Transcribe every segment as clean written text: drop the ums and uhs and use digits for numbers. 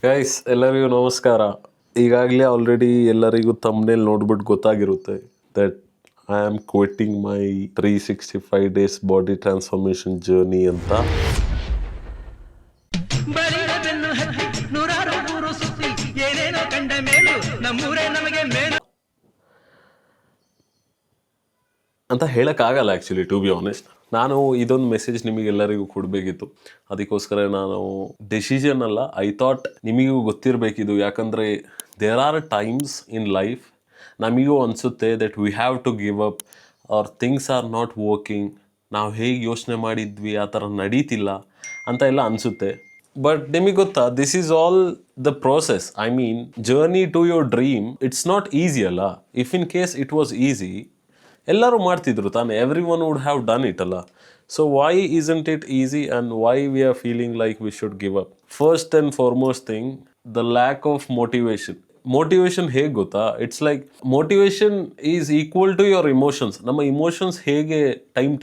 Guys ಎಲ್ಲರಿಗೂ ನಮಸ್ಕಾರ. ಈಗಾಗಲೇ ಆಲ್ರೆಡಿ ಎಲ್ಲರಿಗೂ ತಮ್ಮನೇಲಿ ನೋಡ್ಬಿಟ್ಟು ಗೊತ್ತಾಗಿರುತ್ತೆ that I am quitting my 365 days body transformation journey ಅಂತ. ಅಂತ ಹೇಳೋಕ್ಕಾಗಲ್ಲ ಆ್ಯಕ್ಚುಲಿ, ಟು ಬಿ ಆನೆಸ್ಟ್. ನಾನು ಇದೊಂದು ಮೆಸೇಜ್ ನಿಮಗೆಲ್ಲರಿಗೂ ಕೊಡಬೇಕಿತ್ತು. ಅದಕ್ಕೋಸ್ಕರ ನಾನು ಡೆಸಿಷನ್ ಅಲ್ಲ, ಐ ಥಾಟ್ ನಿಮಗೂ ಗೊತ್ತಿರಬೇಕಿದು. ಯಾಕಂದರೆ there are times in life ನಮಗೂ ಅನಿಸುತ್ತೆ that we have to give up or things are not working. ನಾವು ಹೇಗೆ ಯೋಚನೆ ಮಾಡಿದ್ವಿ ಆ ಥರ ನಡೀತಿಲ್ಲ ಅಂತ ಎಲ್ಲ ಅನಿಸುತ್ತೆ. ಬಟ್ ನಿಮಗೆ ಗೊತ್ತಾ, this is all the process. I mean journey to your dream it's not easy ಅಲ್ಲ. If in case it was easy ಎಲ್ಲರೂ ಮಾಡ್ತಿದ್ರು ತಾನೆ, everyone would have done it ಅಲ್ಲ. So why isn't it easy and why we are feeling like we should give up? First and foremost thing, the lack of motivation. Motivation ಹೇಗೆ ಗೊತ್ತಾ? It's like motivation is equal to your emotions. ನಮ್ಮ emotions ಹೇಗೆ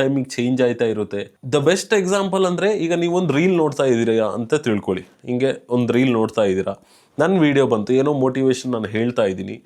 ಟೈಮಿಗೆ change ಆಯ್ತಾ ಇರುತ್ತೆ. The best example ಅಂದರೆ, ಈಗ ನೀವೊಂದು ರೀಲ್ ನೋಡ್ತಾ ಇದ್ದೀರಾ ಅಂತ ತಿಳ್ಕೊಳ್ಳಿ. ಹಿಂಗೆ ಒಂದು ರೀಲ್ ನೋಡ್ತಾ ಇದ್ದೀರಾ, ನನ್ನ ವೀಡಿಯೋ ಬಂತು, ಏನೋ ಮೋಟಿವೇಶನ್ ನಾನು ಹೇಳ್ತಾ ಇದ್ದೀನಿ.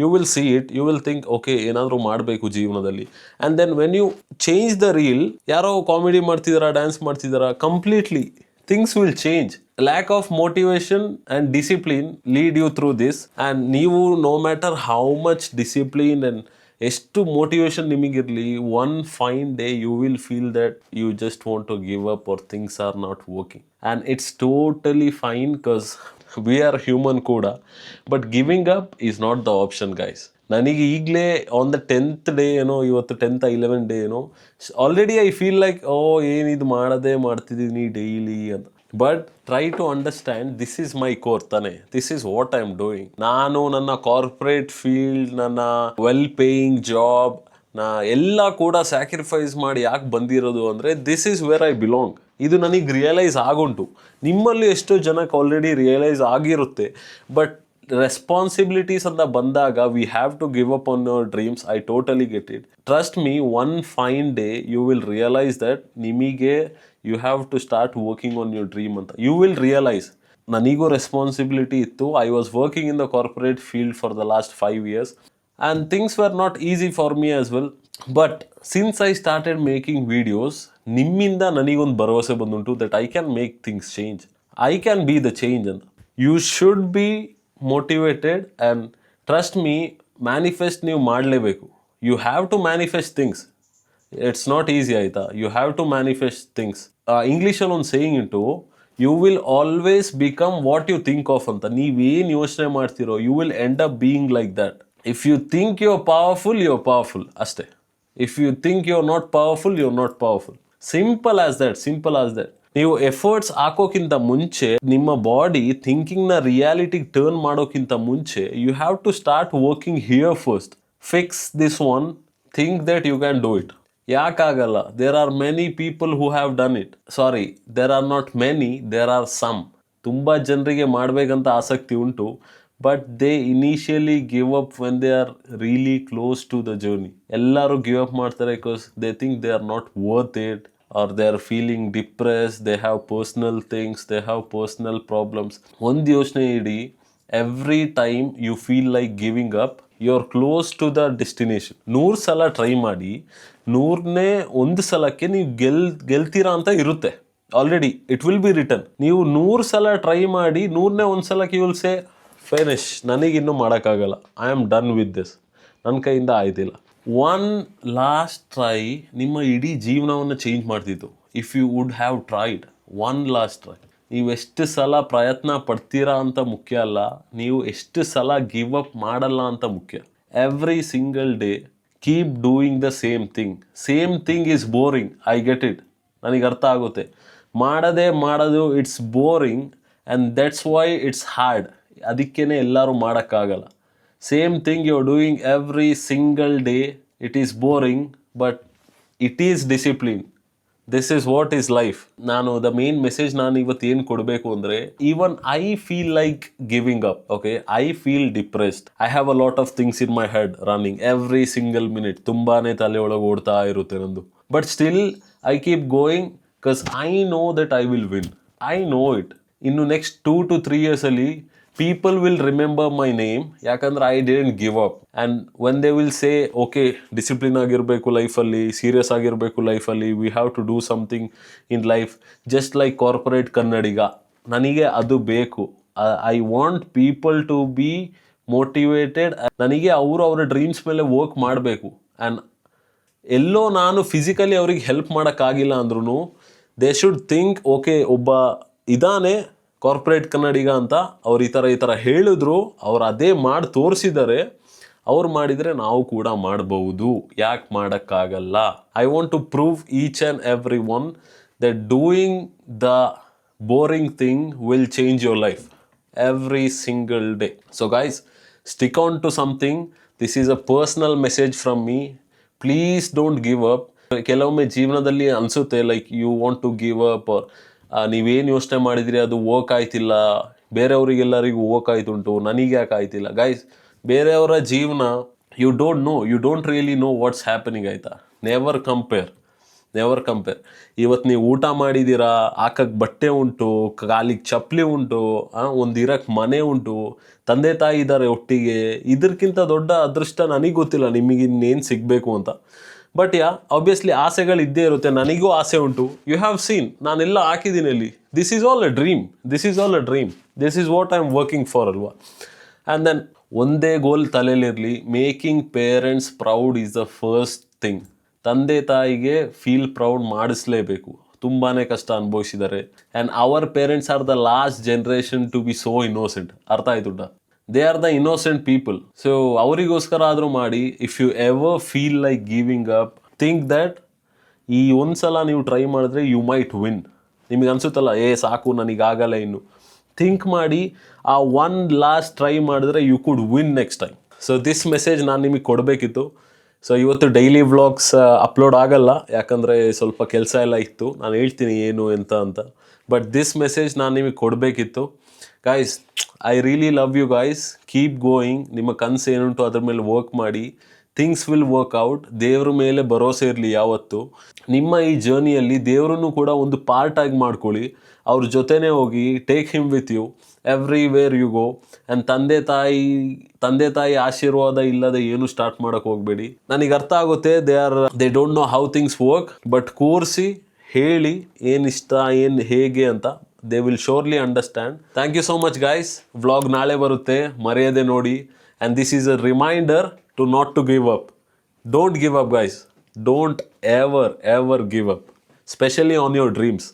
You will see it, you will think okay ಏನಾದರೂ ಮಾಡಬೇಕು ಜೀವನದಲ್ಲಿ. And then when you change the reel, ಯಾರೋ ಕಾಮಿಡಿ ಮಾಡ್ತಿದ್ದಾರಾ, ಡ್ಯಾನ್ಸ್ ಮಾಡ್ತಿದ್ದಾರಾ, completely things will change. Lack of motivation and discipline lead you through this. And ನೀವು no matter how much discipline and ಎಷ್ಟು motivation ನಿಮಗಿರಲಿ, one fine day you will feel that you just want to give up or things are not working. And it's totally fine because we are human ಕೂಡ. But giving up is not the option guys. ನನಗೆ ಈಗಲೇ on the 10th day ಏನೋ, ಇವತ್ತು 10th 11th day ಏನೋ, already I feel like ಏನಿದು ಮಾಡದೇ ಮಾಡ್ತಿದ್ದೀನಿ daily ಅಂತ. But try to understand, this is my core ತಾನೆ, this is what I am doing. ನಾನು ನನ್ನ ಕಾರ್ಪೊರೇಟ್ ಫೀಲ್ಡ್, ನನ್ನ ವೆಲ್ ಪೇಯಿಂಗ್ ಜಾಬ್ ಎಲ್ಲ ಕೂಡ ಸ್ಯಾಕ್ರಿಫೈಸ್ ಮಾಡಿ ಯಾಕೆ ಬಂದಿರೋದು ಅಂದರೆ, this is where I belong. ಇದು ನನಗೆ ರಿಯಲೈಸ್ ಆಗುಂಟು. ನಿಮ್ಮಲ್ಲಿ ಎಷ್ಟೋ ಜನಕ್ಕೆ ಆಲ್ರೆಡಿ ರಿಯಲೈಸ್ ಆಗಿರುತ್ತೆ. ಬಟ್ ರೆಸ್ಪಾನ್ಸಿಬಿಲಿಟೀಸ್ ಅಂತ ಬಂದಾಗ we have to give up on your dreams. I totally get it. Trust me, one fine day you will realise that ನಿಮಗೆ you have to start working on your dream ಅಂತ. You will realise. ನನಗೂ responsibility ಇತ್ತು. I was working in the corporate field for the last 5 years and things were not easy for me as well. But since I started making videos, ನಿಮ್ಮಿಂದ ನನಗೊಂದು ಭರವಸೆ ಬಂದುಂಟು that I can make things change. I can be the change. And you should be motivated and trust me, manifest ನೀವು ಮಾಡಲೇಬೇಕು. You have to manifest things. It's not easy ಆಯಿತಾ. You have to manifest things. ಇಂಗ್ಲೀಷಲ್ಲಿ ಒಂದು saying ಉಂಟು, you will always become what you think of ಅಂತ. ನೀವೇನು ಯೋಚನೆ ಮಾಡ್ತಿರೋ, you will end up being like that. If you think you are powerful, you are powerful ಅಷ್ಟೇ. If you think you are not powerful, you are not powerful. Simple as that, simple as that. ನೀವು efforts ಹಾಕೋಕ್ಕಿಂತ ಮುಂಚೆ, ನಿಮ್ಮ body ಥಿಂಕಿಂಗ್ನ ರಿಯಾಲಿಟಿಗೆ turn ಮಾಡೋಕ್ಕಿಂತ ಮುಂಚೆ, you have to start working here first. Fix this one, think that you can do it. ಯಾಕಾಗಲ್ಲ? There are many people who have done it. Sorry, there are not many, there are some. ತುಂಬ ಜನರಿಗೆ ಮಾಡಬೇಕಂತ ಆಸಕ್ತಿ ಉಂಟು, but they initially give up when they are really close to the journey. ಎಲ್ಲರೂ give up ಮಾಡ್ತಾರೆ because they think they are not worth it, or they are feeling depress, they have personal things, they have personal problems. ಒಂದು ಯೋಚನೆ ಇಡಿ, every time you feel like giving up, you are close to the destination. 100 ಸಲ try ಮಾಡಿ, 100ನೇ ಒಂದು ಸಲಕ್ಕೆ ನೀವು ಗೆಲ್ತೀರಾ ಅಂತ ಇರುತ್ತೆ already. It will be return. ನೀವು 100 ಸಲ ಟ್ರೈ ಮಾಡಿ, 100ನೇ ಒಂದು ಸಲಕ್ಕೆ ಯು ವಿಲ್ ಸೇ ಫಿನಿಶ್, ನನಗಿನ್ನೂ ಮಾಡೋಕ್ಕಾಗಲ್ಲ, I am done with this, ನನ್ನ ಕೈಯಿಂದ ಆಯ್ತಿಲ್ಲ. ಒನ್ ಲಾಸ್ಟ್ ಟ್ರೈ ನಿಮ್ಮ ಇಡೀ ಜೀವನವನ್ನು ಚೇಂಜ್ ಮಾಡ್ತಿತ್ತು. If you would have tried one last try. ನೀವು ಎಷ್ಟು ಸಲ ಪ್ರಯತ್ನ ಪಡ್ತೀರಾ ಅಂತ ಮುಖ್ಯ ಅಲ್ಲ, ನೀವು ಎಷ್ಟು ಸಲ ಗಿವ್ ಅಪ್ ಮಾಡಲ್ಲ ಅಂತ ಮುಖ್ಯ. Every single day keep doing the same thing. Same thing is boring, I get it, ನನಗೆ ಅರ್ಥ ಆಗುತ್ತೆ. ಮಾಡೋದು it's boring and that's why it's hard. ಅದಕ್ಕೇ ಎಲ್ಲರೂ ಮಾಡೋಕ್ಕಾಗಲ್ಲ. Same thing you are doing every single day, it is boring but it is discipline. This is what is life. ನಾನು the main message ನಾನು ಇವತ್ತು ಏನು ಕೊಡಬೇಕು ಅಂದರೆ, even I feel like giving up. Okay, I feel depressed. I have a lot of things in my head running every single minute. ತುಂಬಾ ತಲೆ ಒಳಗೆ ಓಡ್ತಾ ಇರುತ್ತೆ ನಂದು. But still I keep going because I know that I will win. I know it. ಇನ್ನು next 2 to 3 ಇಯರ್ಸಲ್ಲಿ people will remember my name, ಯಾಕಂದ್ರೆ I didn't give up. And when they will say okay discipline ಆಗಿರಬೇಕು ಲೈಫಲ್ಲಿ, serious ಆಗಿರಬೇಕು ಲೈಫಲ್ಲಿ, we have to do something in life, just like corporate Kannadiga. ನನಗೆ ಅದು ಬೇಕು. I want people to be motivated. ನನಗೆ ಅವರ ಡ್ರೀಮ್ಸ್ ಮೇಲೆ ವರ್ಕ್ ಮಾಡಬೇಕು. ಆ್ಯಂಡ್ ಎಲ್ಲೋ ನಾನು ಫಿಸಿಕಲಿ ಅವ್ರಿಗೆ ಹೆಲ್ಪ್ ಮಾಡೋಕ್ಕಾಗಿಲ್ಲ ಅಂದ್ರೂ ದೇ ಶುಡ್ ಥಿಂಕ್ ಓಕೆ ಒಬ್ಬ ಇದಾನೆ ಕಾರ್ಪೊರೇಟ್ ಕನ್ನಡಿಗ ಅಂತ, ಅವ್ರು ಈ ಥರ ಹೇಳಿದ್ರು, ಅವ್ರು ಅದೇ ಮಾಡಿ ತೋರಿಸಿದ್ದಾರೆ, ಅವ್ರು ಮಾಡಿದರೆ ನಾವು ಕೂಡ ಮಾಡ್ಬೋದು, ಯಾಕೆ ಮಾಡೋಕ್ಕಾಗಲ್ಲ. I want to prove each and every one that doing the boring thing will change your life every single day. So guys, stick on to something. This is a personal message from me. Please don't give up. ಕೆಲವೊಮ್ಮೆ ಜೀವನದಲ್ಲಿ ಅನಿಸುತ್ತೆ like you want to give up, ನೀವೇನು ಯೋಚನೆ ಮಾಡಿದ್ರಿ ಅದು work ಆಯ್ತಿಲ್ಲ, ಬೇರೆಯವರಿಗೆಲ್ಲರಿಗೂ work ಆಯ್ತುಂಟು, ನನಗೆ ಯಾಕೆ ಆಯ್ತಿಲ್ಲ. Guys, ಬೇರೆಯವರ ಜೀವನ you don't really know what's happening, ಆಯಿತಾ. Never compare. ಇವತ್ತು ನೀವು ಊಟ ಮಾಡಿದ್ದೀರಾ, ಹಾಕಕ್ಕೆ ಬಟ್ಟೆ ಉಂಟು, ಕಾಲಿಗೆ ಚಪ್ಪಲಿ ಉಂಟು, ಒಂದು ಇರಕ್ಕೆ ಮನೆ ಉಂಟು, ತಂದೆ ತಾಯಿ ಇದ್ದಾರೆ ಒಟ್ಟಿಗೆ. ಇದಕ್ಕಿಂತ ದೊಡ್ಡ ಅದೃಷ್ಟ ನನಗೆ ಗೊತ್ತಿಲ್ಲ ನಿಮಗೆ ಇನ್ನೇನು ಸಿಗಬೇಕು ಅಂತ. ಬಟ್ ಆಬ್ವಿಯಸ್ಲಿ ಆಸೆಗಳು ಇದ್ದೇ ಇರುತ್ತೆ, ನನಗೂ ಆಸೆ ಉಂಟು. ಯು ಹ್ಯಾವ್ ಸೀನ್ ನಾನೆಲ್ಲ ಹಾಕಿದ್ದೀನಿ ಅಲ್ಲಿ. This is all a dream. This is what I am working for ಅಲ್ವಾ. ಆ್ಯಂಡ್ ದೆನ್ ಒಂದೇ ಗೋಲ್ ತಲೆಯಲ್ಲಿರಲಿ, making parents proud is the first thing. ತಂದೆ ತಾಯಿಗೆ ಫೀಲ್ ಪ್ರೌಡ್ ಮಾಡಿಸ್ಲೇಬೇಕು. ತುಂಬಾ ಕಷ್ಟ ಅನುಭವಿಸಿದ್ದಾರೆ. And our parents are the last generation to be so innocent. ಅರ್ಥ ಆಯ್ತುಂಟ? They are the innocent people. So ಅವರಿಗೋಸ್ಕರ ಆದರೂ ಮಾಡಿ. If you ever feel like giving up, think that ಈ ಒಂದ್ಸಲ ನೀವು ಟ್ರೈ ಮಾಡಿದ್ರೆ ಯು ಮೈಟ್ ವಿನ್. ನಿಮಗೆ ಅನಿಸುತ್ತಲ್ಲ ಸಾಕು ನನಗಾಗಲ್ಲ ಇನ್ನು, ಥಿಂಕ್ ಮಾಡಿ ಆ ಒನ್ ಲಾಸ್ಟ್ ಟ್ರೈ ಮಾಡಿದ್ರೆ you could win next time. So this message ನಾನು ನಿಮಗೆ ಕೊಡಬೇಕಿತ್ತು. ಸೊ ಇವತ್ತು ಡೈಲಿ ವ್ಲಾಗ್ಸ್ ಅಪ್ಲೋಡ್ ಆಗಲ್ಲ, ಯಾಕಂದರೆ ಸ್ವಲ್ಪ ಕೆಲಸ ಎಲ್ಲ ಇತ್ತು. ನಾನು ಹೇಳ್ತೀನಿ ಏನು ಎಂತ ಅಂತ. ಬಟ್ ದಿಸ್ ಮೆಸೇಜ್ ನಾನು ನಿಮಗೆ ಕೊಡಬೇಕಿತ್ತು. Guys, I really love you guys. Keep going. ನಿಮ್ಮ ಕನಸು ಏನುಂಟು ಅದ್ರ ಮೇಲೆ ವರ್ಕ್ ಮಾಡಿ. Things will work out. ದೇವ್ರ ಮೇಲೆ ಭರೋಸೆ ಇರಲಿ ಯಾವತ್ತು. ನಿಮ್ಮ ಈ ಜರ್ನಿಯಲ್ಲಿ ದೇವರನ್ನು ಕೂಡ ಒಂದು ಪಾರ್ಟ್ ಆಗಿ ಮಾಡ್ಕೊಳ್ಳಿ. ಅವ್ರ ಜೊತೆನೇ ಹೋಗಿ, take him with you everywhere you go. And ತಂದೆ ತಾಯಿ ಆಶೀರ್ವಾದ ಇಲ್ಲದೆ ಏನು ಸ್ಟಾರ್ಟ್ ಮಾಡೋಕ್ಕೆ ಹೋಗಬೇಡಿ. ನನಗೆ ಅರ್ಥ ಆಗುತ್ತೆ, they don't know how things work. But ಕೂರಿಸಿ ಹೇಳಿ ಏನಿಷ್ಟ, ಏನು ಹೇಗೆ ಅಂತ. They will surely understand. Thank you so much guys. Vlog ನಾಳೆ ಬರುತ್ತೆ, ಮರೆಯದೆ ನೋಡಿ. And this is a reminder to not to give up. Don't give up guys. Don't ever give up, specially on your dreams.